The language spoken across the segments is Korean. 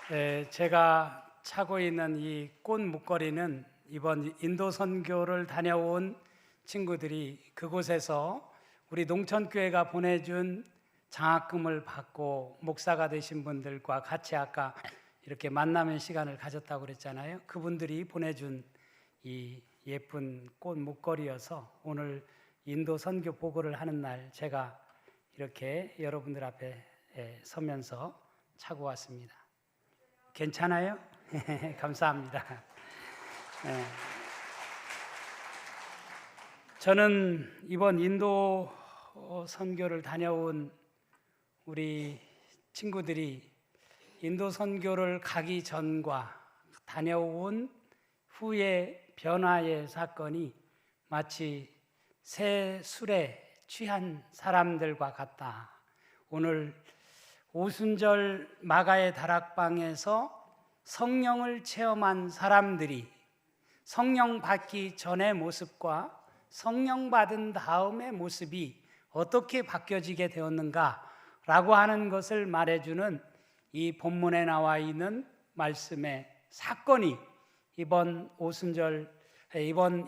제가 차고 있는 이 꽃 목걸이는 이번 인도 선교를 다녀온 친구들이 그곳에서 우리 농천교회가 보내준 장학금을 받고 목사가 되신 분들과 같이 아까 이렇게 만남의 시간을 가졌다고 그랬잖아요. 그분들이 보내준 이 예쁜 꽃 목걸이여서 오늘 인도 선교 보고를 하는 날 제가 이렇게 여러분들 앞에 서면서 차고 왔습니다. 괜찮아요? 감사합니다. 저는 이번 인도 선교를 다녀온 우리 친구들이 인도 선교를 가기 전과 다녀온 후의 변화의 사건이 마치 새 술에 취한 사람들과 같다. 오늘 오순절 마가의 다락방에서 성령을 체험한 사람들이 성령 받기 전의 모습과 성령 받은 다음의 모습이 어떻게 바뀌어지게 되었는가라고 하는 것을 말해주는 이 본문에 나와 있는 말씀의 사건이 이번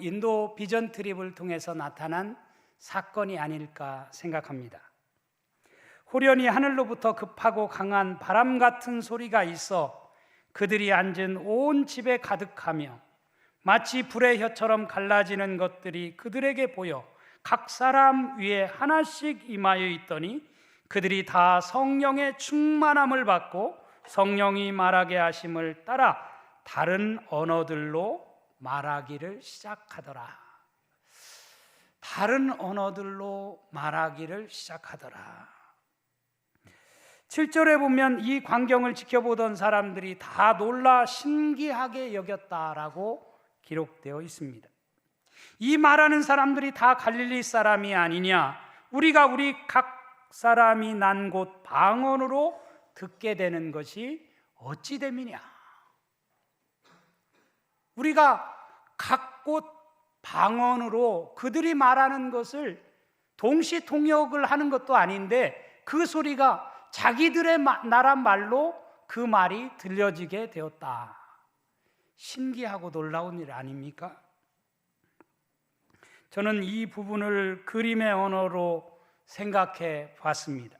인도 비전 트립을 통해서 나타난 사건이 아닐까 생각합니다. 호련히 하늘로부터 급하고 강한 바람 같은 소리가 있어 그들이 앉은 온 집에 가득하며 마치 불의 혀처럼 갈라지는 것들이 그들에게 보여 각 사람 위에 하나씩 임하여 있더니 그들이 다 성령의 충만함을 받고 성령이 말하게 하심을 따라 다른 언어들로 말하기를 시작하더라. 다른 언어들로 말하기를 시작하더라. 7절에 보면 이 광경을 지켜보던 사람들이 다 놀라 신기하게 여겼다라고 기록되어 있습니다. 이 말하는 사람들이 다 갈릴리 사람이 아니냐? 우리가 우리 각 사람이 난 곳 방언으로 듣게 되는 것이 어찌 됨이냐? 우리가 각 곳 방언으로 그들이 말하는 것을 동시 통역을 하는 것도 아닌데 그 소리가 자기들의 나라 말로 그 말이 들려지게 되었다. 신기하고 놀라운 일 아닙니까? 저는 이 부분을 그림의 언어로 생각해 봤습니다.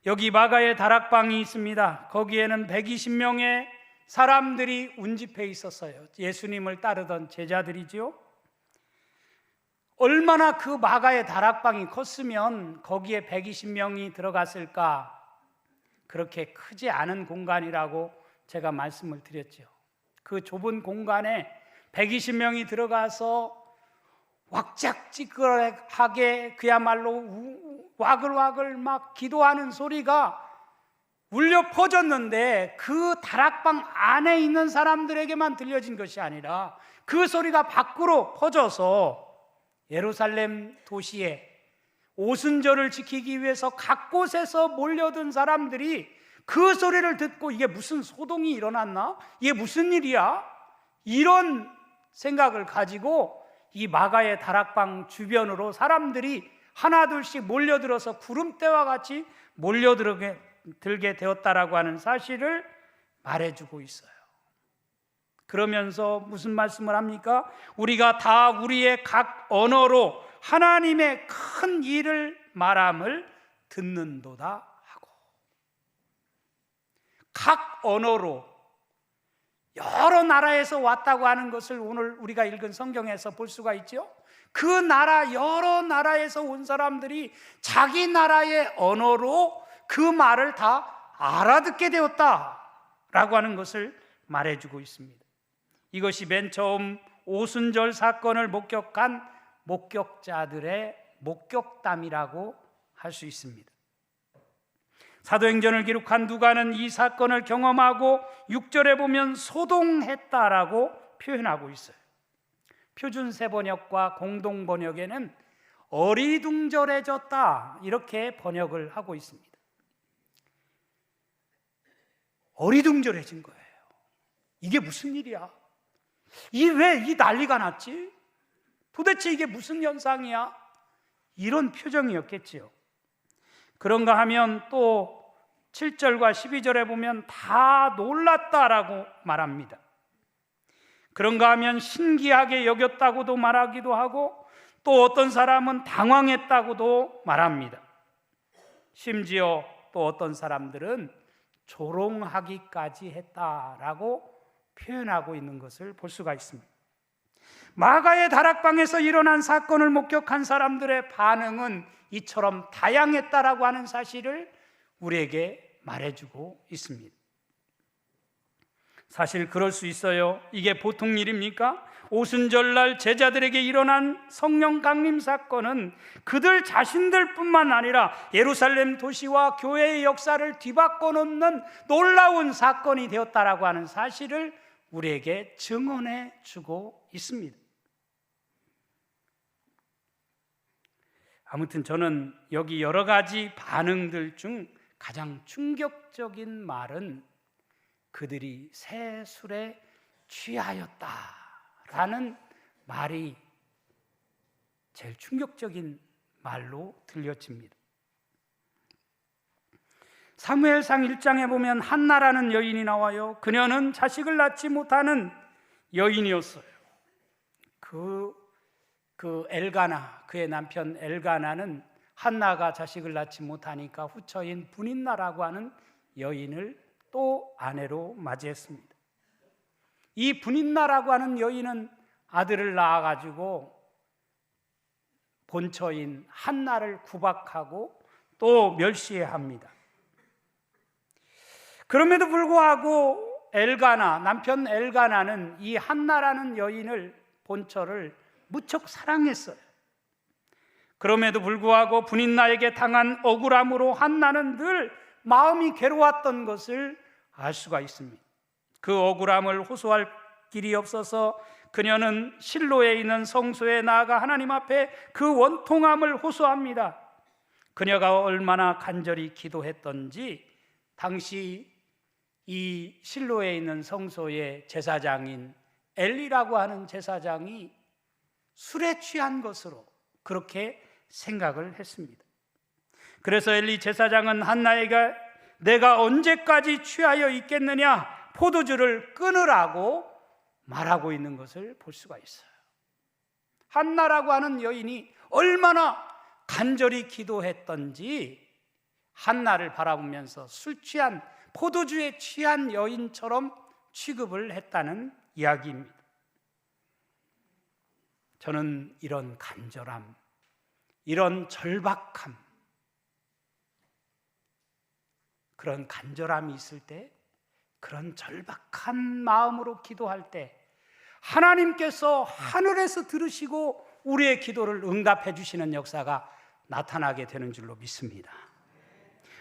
여기 마가의 다락방이 있습니다. 거기에는 120명의 사람들이 운집해 있었어요. 예수님을 따르던 제자들이죠. 얼마나 그 마가의 다락방이 컸으면 거기에 120명이 들어갔을까? 그렇게 크지 않은 공간이라고 제가 말씀을 드렸죠. 그 좁은 공간에 120명이 들어가서 왁작지껄하게 그야말로 와글와글 막 기도하는 소리가 울려 퍼졌는데 그 다락방 안에 있는 사람들에게만 들려진 것이 아니라 그 소리가 밖으로 퍼져서 예루살렘 도시에 오순절을 지키기 위해서 각 곳에서 몰려든 사람들이 그 소리를 듣고 이게 무슨 소동이 일어났나? 이게 무슨 일이야? 이런 생각을 가지고 이 마가의 다락방 주변으로 사람들이 하나둘씩 몰려들어서 구름대와 같이 몰려들게 되었다라고 하는 사실을 말해주고 있어요. 그러면서 무슨 말씀을 합니까? 우리가 다 우리의 각 언어로 하나님의 큰 일을 말함을 듣는도다 하고, 각 언어로 여러 나라에서 왔다고 하는 것을 오늘 우리가 읽은 성경에서 볼 수가 있죠. 그 나라 여러 나라에서 온 사람들이 자기 나라의 언어로 그 말을 다 알아듣게 되었다라고 하는 것을 말해주고 있습니다. 이것이 맨 처음 오순절 사건을 목격한 목격자들의 목격담이라고 할 수 있습니다. 사도행전을 기록한 누가는 이 사건을 경험하고 6절에 보면 소동했다라고 표현하고 있어요. 표준세 번역과 공동 번역에는 어리둥절해졌다 이렇게 번역을 하고 있습니다. 어리둥절해진 거예요. 이게 무슨 일이야? 왜 이 난리가 났지? 도대체 이게 무슨 현상이야? 이런 표정이었겠지요. 그런가 하면 또 7절과 12절에 보면 다 놀랐다라고 말합니다. 그런가 하면 신기하게 여겼다고도 말하기도 하고, 또 어떤 사람은 당황했다고도 말합니다. 심지어 또 어떤 사람들은 조롱하기까지 했다라고 표현하고 있는 것을 볼 수가 있습니다. 마가의 다락방에서 일어난 사건을 목격한 사람들의 반응은 이처럼 다양했다라고 하는 사실을 우리에게 말해주고 있습니다. 사실 그럴 수 있어요. 이게 보통 일입니까? 오순절날 제자들에게 일어난 성령 강림 사건은 그들 자신들뿐만 아니라 예루살렘 도시와 교회의 역사를 뒤바꿔 놓는 놀라운 사건이 되었다라고 하는 사실을 우리에게 증언해 주고 있습니다. 아무튼 저는 여기 여러 가지 반응들 중 가장 충격적인 말은 그들이 새 술에 취하였다라는 말이 제일 충격적인 말로 들려집니다. 사무엘상 1장에 보면 한나라는 여인이 나와요. 그녀는 자식을 낳지 못하는 여인이었어요. 그 엘가나, 그의 남편 엘가나는 한나가 자식을 낳지 못하니까 후처인 분인나라고 하는 여인을 또 아내로 맞이했습니다. 이 분인나라고 하는 여인은 아들을 낳아가지고 본처인 한나를 구박하고 또 멸시합니다. 그럼에도 불구하고 남편 엘가나는 이 한나라는 여인을, 본처를 무척 사랑했어요. 그럼에도 불구하고 분인나에게 당한 억울함으로 한나는 늘 마음이 괴로웠던 것을 알 수가 있습니다. 그 억울함을 호소할 길이 없어서 그녀는 실로에 있는 성소에 나아가 하나님 앞에 그 원통함을 호소합니다. 그녀가 얼마나 간절히 기도했던지 당시 이 실로에 있는 성소의 제사장인 엘리라고 하는 제사장이 술에 취한 것으로 그렇게 생각을 했습니다. 그래서 엘리 제사장은 한나에게 내가 언제까지 취하여 있겠느냐, 포도주를 끊으라고 말하고 있는 것을 볼 수가 있어요. 한나라고 하는 여인이 얼마나 간절히 기도했던지 한나를 바라보면서 술 취한, 포도주에 취한 여인처럼 취급을 했다는 이야기입니다. 저는 이런 간절함, 이런 절박함, 그런 간절함이 있을 때, 그런 절박한 마음으로 기도할 때 하나님께서 하늘에서 들으시고 우리의 기도를 응답해 주시는 역사가 나타나게 되는 줄로 믿습니다.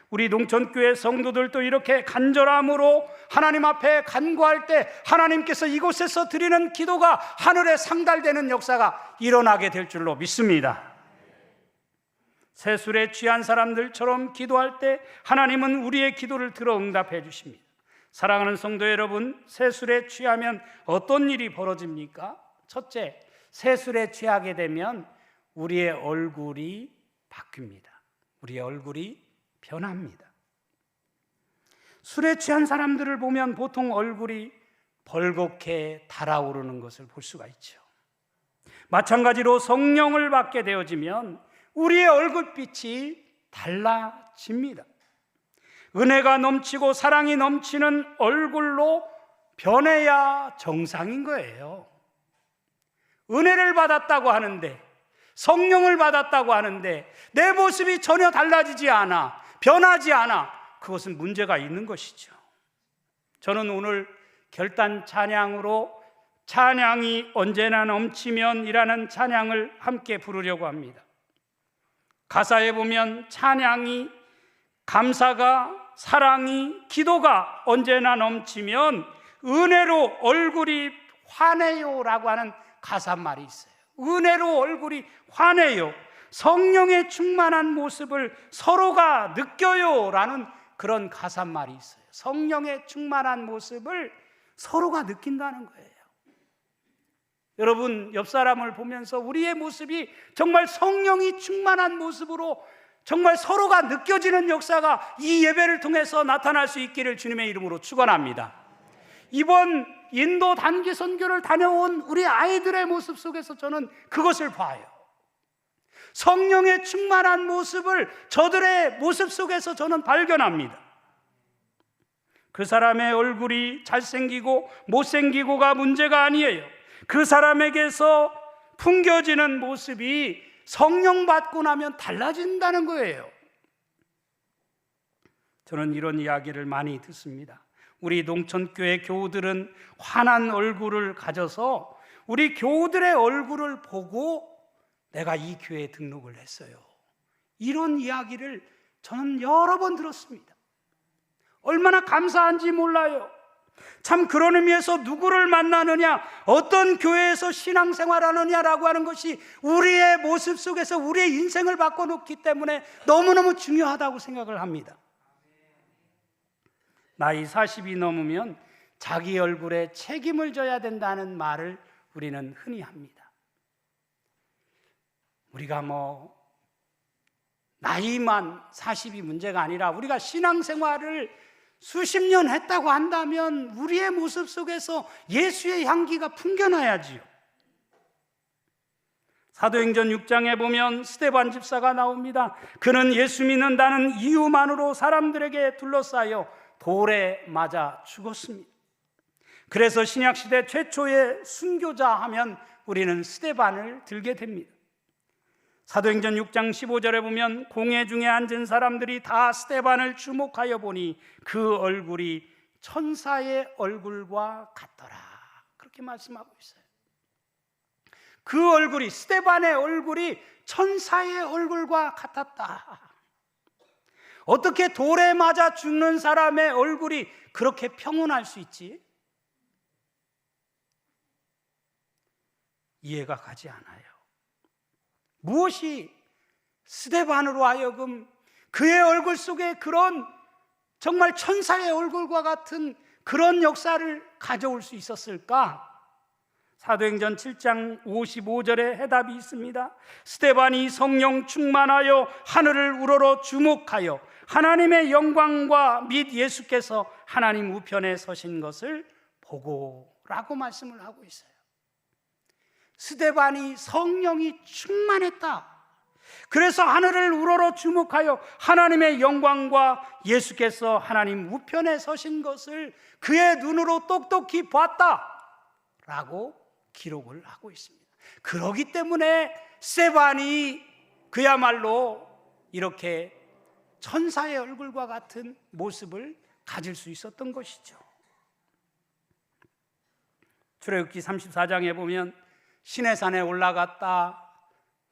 우리 농천교회 성도들도 이렇게 간절함으로 하나님 앞에 간구할 때 하나님께서 이곳에서 드리는 기도가 하늘에 상달되는 역사가 일어나게 될 줄로 믿습니다. 새술에 취한 사람들처럼 기도할 때 하나님은 우리의 기도를 들어 응답해 주십니다. 사랑하는 성도 여러분, 새술에 취하면 어떤 일이 벌어집니까? 첫째, 새술에 취하게 되면 우리의 얼굴이 바뀝니다. 우리의 얼굴이 변합니다. 술에 취한 사람들을 보면 보통 얼굴이 벌겋게 달아오르는 것을 볼 수가 있죠. 마찬가지로 성령을 받게 되어지면 우리의 얼굴빛이 달라집니다. 은혜가 넘치고 사랑이 넘치는 얼굴로 변해야 정상인 거예요. 은혜를 받았다고 하는데, 성령을 받았다고 하는데 내 모습이 전혀 달라지지 않아, 변하지 않아, 그것은 문제가 있는 것이죠. 저는 오늘 결단 찬양으로 찬양이 언제나 넘치면 이라는 찬양을 함께 부르려고 합니다. 가사에 보면 찬양이, 감사가, 사랑이, 기도가 언제나 넘치면 은혜로 얼굴이 환해요 라고 하는 가사말이 있어요. 은혜로 얼굴이 환해요, 성령의 충만한 모습을 서로가 느껴요 라는 그런 가사말이 있어요. 성령의 충만한 모습을 서로가 느낀다는 거예요. 여러분, 옆 사람을 보면서 우리의 모습이 정말 성령이 충만한 모습으로 정말 서로가 느껴지는 역사가 이 예배를 통해서 나타날 수 있기를 주님의 이름으로 축원합니다. 이번 인도 단기 선교를 다녀온 우리 아이들의 모습 속에서 저는 그것을 봐요. 성령의 충만한 모습을 저들의 모습 속에서 저는 발견합니다. 그 사람의 얼굴이 잘생기고 못생기고가 문제가 아니에요. 그 사람에게서 풍겨지는 모습이 성령 받고 나면 달라진다는 거예요. 저는 이런 이야기를 많이 듣습니다. 우리 농촌교회 교우들은 환한 얼굴을 가져서 우리 교우들의 얼굴을 보고 내가 이 교회에 등록을 했어요. 이런 이야기를 저는 여러 번 들었습니다. 얼마나 감사한지 몰라요. 참 그런 의미에서 누구를 만나느냐, 어떤 교회에서 신앙생활하느냐라고 하는 것이 우리의 모습 속에서 우리의 인생을 바꿔놓기 때문에 너무너무 중요하다고 생각을 합니다. 나이 40이 넘으면 자기 얼굴에 책임을 져야 된다는 말을 우리는 흔히 합니다. 우리가 나이만 40이 문제가 아니라 우리가 신앙생활을 수십 년 했다고 한다면 우리의 모습 속에서 예수의 향기가 풍겨나야지요. 사도행전 6장에 보면 스데반 집사가 나옵니다. 그는 예수 믿는다는 이유만으로 사람들에게 둘러싸여 돌에 맞아 죽었습니다. 그래서 신약시대 최초의 순교자 하면 우리는 스데반을 들게 됩니다. 사도행전 6장 15절에 보면 공회 중에 앉은 사람들이 다 스데반을 주목하여 보니 그 얼굴이 천사의 얼굴과 같더라. 그렇게 말씀하고 있어요. 그 얼굴이, 스데반의 얼굴이 천사의 얼굴과 같았다. 어떻게 돌에 맞아 죽는 사람의 얼굴이 그렇게 평온할 수 있지? 이해가 가지 않아요. 무엇이 스데반으로 하여금 그의 얼굴 속에 그런 정말 천사의 얼굴과 같은 그런 역사를 가져올 수 있었을까? 사도행전 7장 55절에 해답이 있습니다. 스데반이 성령 충만하여 하늘을 우러러 주목하여 하나님의 영광과 및 예수께서 하나님 우편에 서신 것을 보고라고 말씀을 하고 있어요. 스데반이 성령이 충만했다. 그래서 하늘을 우러러 주목하여 하나님의 영광과 예수께서 하나님 우편에 서신 것을 그의 눈으로 똑똑히 봤다라고 기록을 하고 있습니다. 그렇기 때문에 스데반이 그야말로 이렇게 천사의 얼굴과 같은 모습을 가질 수 있었던 것이죠. 출애굽기 34장에 보면 시내산에 올라갔다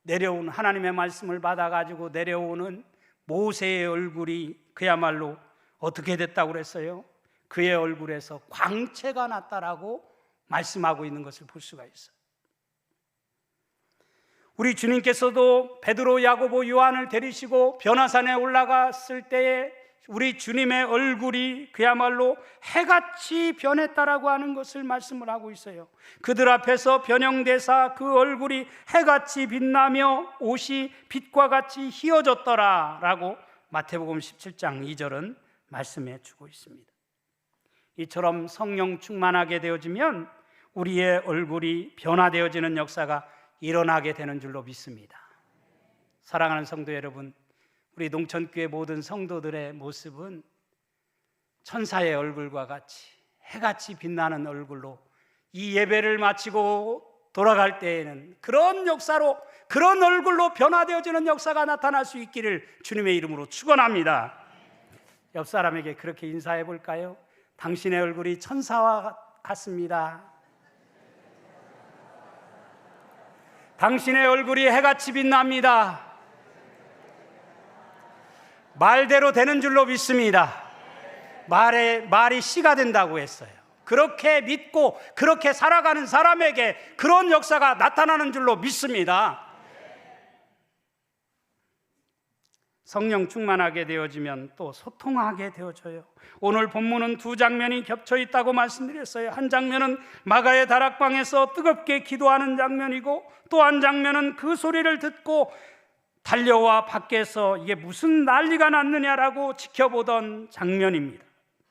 내려온 하나님의 말씀을 받아가지고 내려오는 모세의 얼굴이 그야말로 어떻게 됐다고 그랬어요? 그의 얼굴에서 광채가 났다라고 말씀하고 있는 것을 볼 수가 있어요. 우리 주님께서도 베드로, 야고보, 요한을 데리시고 변화산에 올라갔을 때에 우리 주님의 얼굴이 그야말로 해같이 변했다라고 하는 것을 말씀을 하고 있어요. 그들 앞에서 변형되사 그 얼굴이 해같이 빛나며 옷이 빛과 같이 희어졌더라 라고 마태복음 17장 2절은 말씀해 주고 있습니다. 이처럼 성령 충만하게 되어지면 우리의 얼굴이 변화되어지는 역사가 일어나게 되는 줄로 믿습니다. 사랑하는 성도 여러분, 우리 농촌교회 모든 성도들의 모습은 천사의 얼굴과 같이 해같이 빛나는 얼굴로 이 예배를 마치고 돌아갈 때에는 그런 역사로, 그런 얼굴로 변화되어지는 역사가 나타날 수 있기를 주님의 이름으로 축원합니다. 옆 사람에게 그렇게 인사해 볼까요? 당신의 얼굴이 천사와 같습니다. 당신의 얼굴이 해같이 빛납니다. 말대로 되는 줄로 믿습니다. 말이 씨가 된다고 했어요. 그렇게 믿고 그렇게 살아가는 사람에게 그런 역사가 나타나는 줄로 믿습니다. 성령 충만하게 되어지면 또 소통하게 되어져요. 오늘 본문은 두 장면이 겹쳐 있다고 말씀드렸어요. 한 장면은 마가의 다락방에서 뜨겁게 기도하는 장면이고 또 한 장면은 그 소리를 듣고 달려와 밖에서 이게 무슨 난리가 났느냐라고 지켜보던 장면입니다.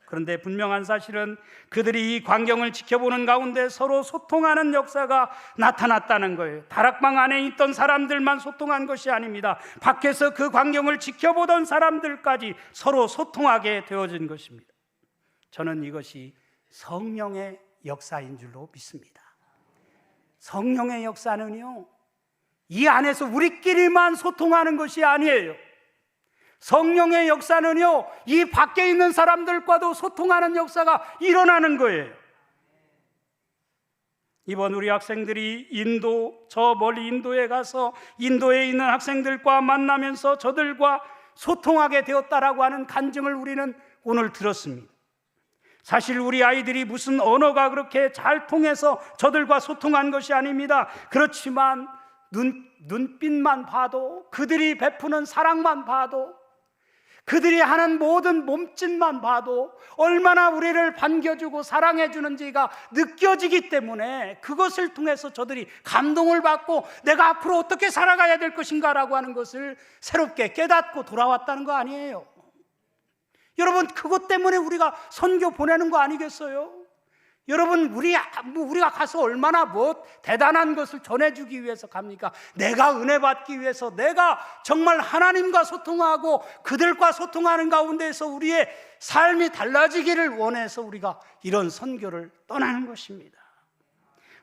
그런데 분명한 사실은 그들이 이 광경을 지켜보는 가운데 서로 소통하는 역사가 나타났다는 거예요. 다락방 안에 있던 사람들만 소통한 것이 아닙니다. 밖에서 그 광경을 지켜보던 사람들까지 서로 소통하게 되어진 것입니다. 저는 이것이 성령의 역사인 줄로 믿습니다. 성령의 역사는요, 이 안에서 우리끼리만 소통하는 것이 아니에요. 성령의 역사는요, 이 밖에 있는 사람들과도 소통하는 역사가 일어나는 거예요. 이번 우리 학생들이 저 멀리 인도에 가서 인도에 있는 학생들과 만나면서 저들과 소통하게 되었다라고 하는 간증을 우리는 오늘 들었습니다. 사실 우리 아이들이 무슨 언어가 그렇게 잘 통해서 저들과 소통한 것이 아닙니다. 그렇지만 눈빛만 봐도, 그들이 베푸는 사랑만 봐도, 그들이 하는 모든 몸짓만 봐도 얼마나 우리를 반겨주고 사랑해주는지가 느껴지기 때문에 그것을 통해서 저들이 감동을 받고 내가 앞으로 어떻게 살아가야 될 것인가라고 하는 것을 새롭게 깨닫고 돌아왔다는 거 아니에요. 여러분, 그것 때문에 우리가 선교 보내는 거 아니겠어요? 여러분, 우리가 가서 얼마나 대단한 것을 전해주기 위해서 갑니까? 내가 은혜 받기 위해서, 내가 정말 하나님과 소통하고 그들과 소통하는 가운데서 우리의 삶이 달라지기를 원해서 우리가 이런 선교를 떠나는 것입니다.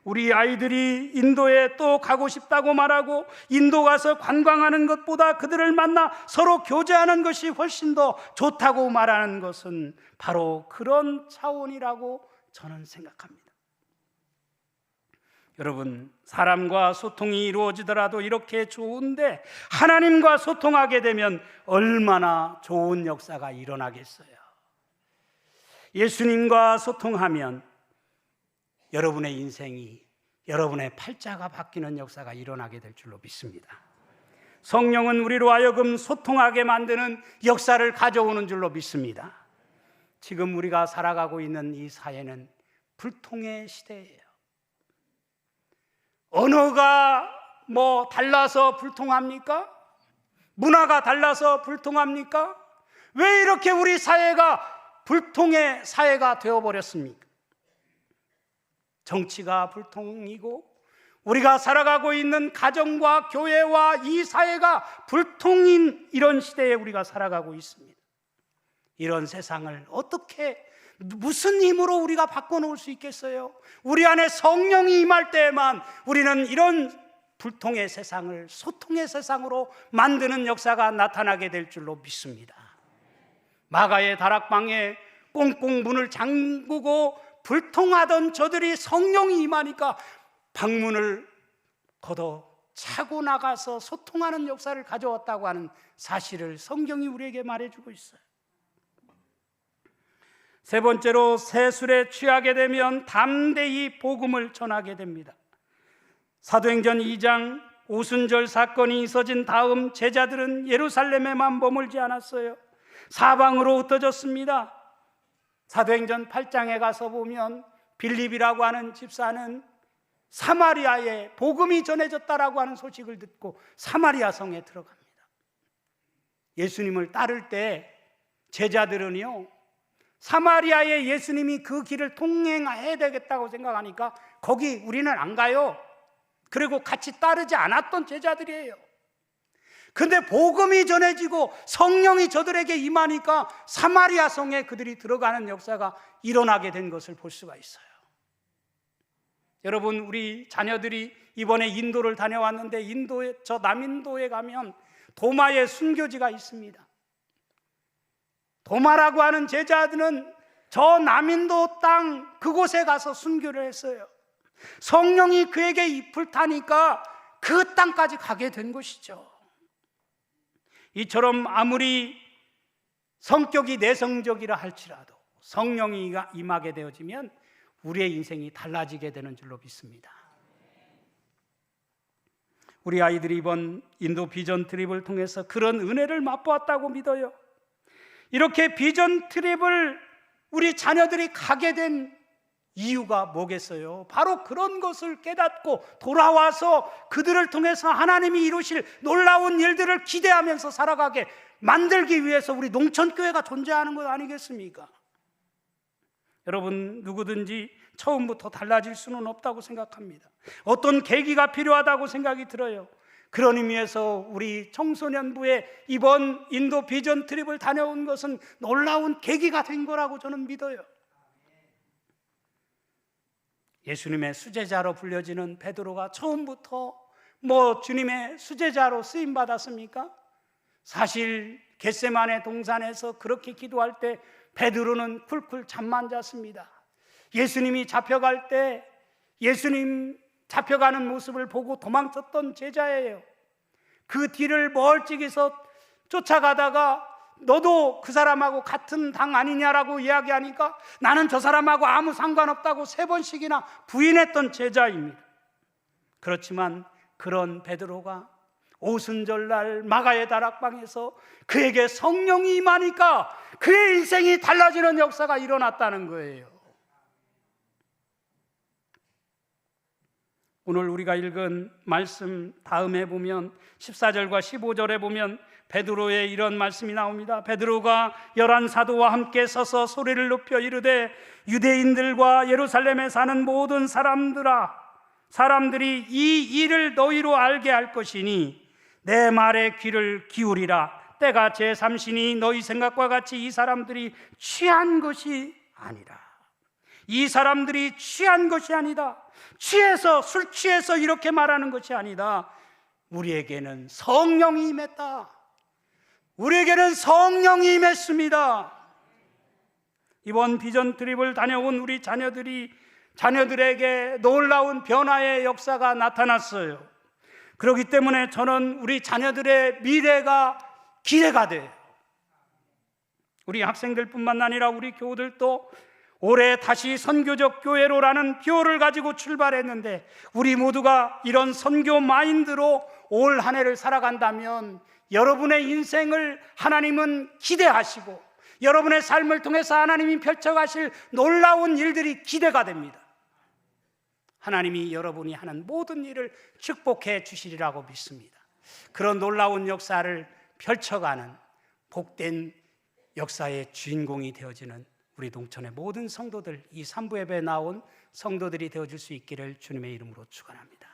우리 아이들이 인도에 또 가고 싶다고 말하고 인도 가서 관광하는 것보다 그들을 만나 서로 교제하는 것이 훨씬 더 좋다고 말하는 것은 바로 그런 차원이라고 저는 생각합니다. 여러분, 사람과 소통이 이루어지더라도 이렇게 좋은데 하나님과 소통하게 되면 얼마나 좋은 역사가 일어나겠어요. 예수님과 소통하면 여러분의 인생이, 여러분의 팔자가 바뀌는 역사가 일어나게 될 줄로 믿습니다. 성령은 우리로 하여금 소통하게 만드는 역사를 가져오는 줄로 믿습니다. 지금 우리가 살아가고 있는 이 사회는 불통의 시대예요. 언어가 달라서 불통합니까? 문화가 달라서 불통합니까? 왜 이렇게 우리 사회가 불통의 사회가 되어버렸습니까? 정치가 불통이고 우리가 살아가고 있는 가정과 교회와 이 사회가 불통인 이런 시대에 우리가 살아가고 있습니다. 이런 세상을 어떻게, 무슨 힘으로 우리가 바꿔놓을 수 있겠어요? 우리 안에 성령이 임할 때에만 우리는 이런 불통의 세상을 소통의 세상으로 만드는 역사가 나타나게 될 줄로 믿습니다. 마가의 다락방에 꽁꽁 문을 잠그고 불통하던 저들이 성령이 임하니까 방문을 걷어 차고 나가서 소통하는 역사를 가져왔다고 하는 사실을 성경이 우리에게 말해주고 있어요. 세 번째로, 세술에 취하게 되면 담대히 복음을 전하게 됩니다. 사도행전 2장 오순절 사건이 있어진 다음 제자들은 예루살렘에만 머물지 않았어요. 사방으로 흩어졌습니다. 사도행전 8장에 가서 보면 빌립이라고 하는 집사는 사마리아에 복음이 전해졌다라고 하는 소식을 듣고 사마리아 성에 들어갑니다. 예수님을 따를 때 제자들은요, 사마리아에 예수님이 그 길을 통행해야 되겠다고 생각하니까 거기 우리는 안 가요. 그리고 같이 따르지 않았던 제자들이에요. 근데 복음이 전해지고 성령이 저들에게 임하니까 사마리아 성에 그들이 들어가는 역사가 일어나게 된 것을 볼 수가 있어요. 여러분, 우리 자녀들이 이번에 인도를 다녀왔는데 저 남인도에 가면 도마의 순교지가 있습니다. 도마라고 하는 제자들은 저 남인도 땅 그곳에 가서 순교를 했어요. 성령이 그에게 잎을 타니까 그 땅까지 가게 된 것이죠. 이처럼 아무리 성격이 내성적이라 할지라도 성령이 임하게 되어지면 우리의 인생이 달라지게 되는 줄로 믿습니다. 우리 아이들이 이번 인도 비전 트립을 통해서 그런 은혜를 맛보았다고 믿어요. 이렇게 비전 트립을 우리 자녀들이 가게 된 이유가 뭐겠어요? 바로 그런 것을 깨닫고 돌아와서 그들을 통해서 하나님이 이루실 놀라운 일들을 기대하면서 살아가게 만들기 위해서 우리 농천교회가 존재하는 것 아니겠습니까? 여러분, 누구든지 처음부터 달라질 수는 없다고 생각합니다. 어떤 계기가 필요하다고 생각이 들어요. 그런 의미에서 우리 청소년부의 이번 인도 비전 트립을 다녀온 것은 놀라운 계기가 된 거라고 저는 믿어요. 예수님의 수제자로 불려지는 베드로가 처음부터 주님의 수제자로 쓰임 받았습니까? 사실 겟세마네 동산에서 그렇게 기도할 때 베드로는 쿨쿨 잠만 잤습니다. 예수님이 잡혀갈 때 예수님 잡혀가는 모습을 보고 도망쳤던 제자예요. 그 뒤를 멀찍이서 쫓아가다가 너도 그 사람하고 같은 당 아니냐라고 이야기하니까 나는 저 사람하고 아무 상관없다고 3번씩이나 부인했던 제자입니다. 그렇지만 그런 베드로가 오순절날 마가의 다락방에서 그에게 성령이 임하니까 그의 인생이 달라지는 역사가 일어났다는 거예요. 오늘 우리가 읽은 말씀 다음에 보면 14절과 15절에 보면 베드로의 이런 말씀이 나옵니다. 베드로가 11 사도와 함께 서서 소리를 높여 이르되 유대인들과 예루살렘에 사는 모든 사람들이 이 일을 너희로 알게 할 것이니 내 말에 귀를 기울이라. 때가 제3시니 너희 생각과 같이 이 사람들이 취한 것이 아니라. 이 사람들이 취한 것이 아니다. 술 취해서 이렇게 말하는 것이 아니다. 우리에게는 성령이 임했다. 우리에게는 성령이 임했습니다. 이번 비전 트립을 다녀온 우리 자녀들에게 놀라운 변화의 역사가 나타났어요. 그렇기 때문에 저는 우리 자녀들의 미래가 기대가 돼요. 우리 학생들뿐만 아니라 우리 교우들도 올해 다시 선교적 교회로라는 표를 가지고 출발했는데 우리 모두가 이런 선교 마인드로 올 한 해를 살아간다면 여러분의 인생을 하나님은 기대하시고 여러분의 삶을 통해서 하나님이 펼쳐가실 놀라운 일들이 기대가 됩니다. 하나님이 여러분이 하는 모든 일을 축복해 주시리라고 믿습니다. 그런 놀라운 역사를 펼쳐가는 복된 역사의 주인공이 되어지는 우리 농촌의 모든 성도들, 이 3부 예배에 나온 성도들이 되어줄 수 있기를 주님의 이름으로 축원합니다.